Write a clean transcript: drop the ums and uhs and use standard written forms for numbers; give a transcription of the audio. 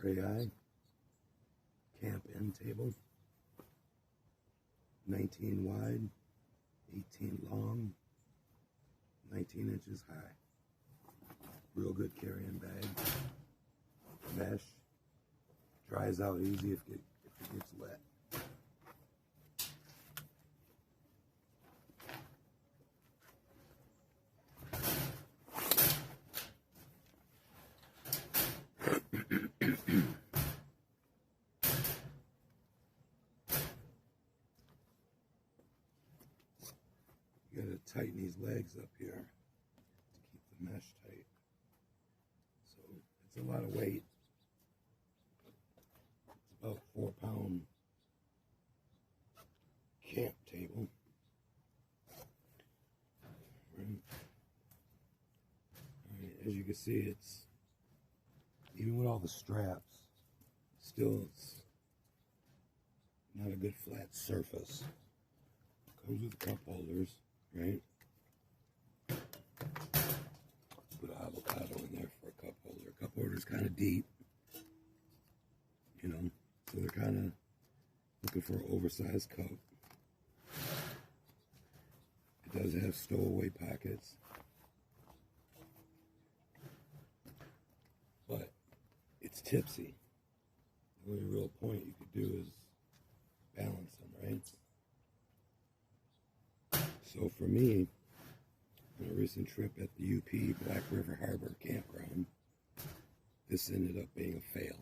REI Camp end table, 19 wide, 18 long, 19 inches high. Real good carrying bag. Mesh. Dries out easy if it gets wet. You gotta tighten these legs up here to keep the mesh tight. So it's a lot of weight. It's about 4-pound camp table. Right. As you can see, it's even with all the straps, still it's not a good flat surface. Comes with cup holders, right? Put an avocado in there for a cup holder. Cup holder is kind of deep, you know, so they're kind of looking for an oversized cup. It does have stowaway pockets, but it's tipsy. The only real point you could do is balance them, right? So for me, on a recent trip at the UP Black River Harbor campground, this ended up being a fail.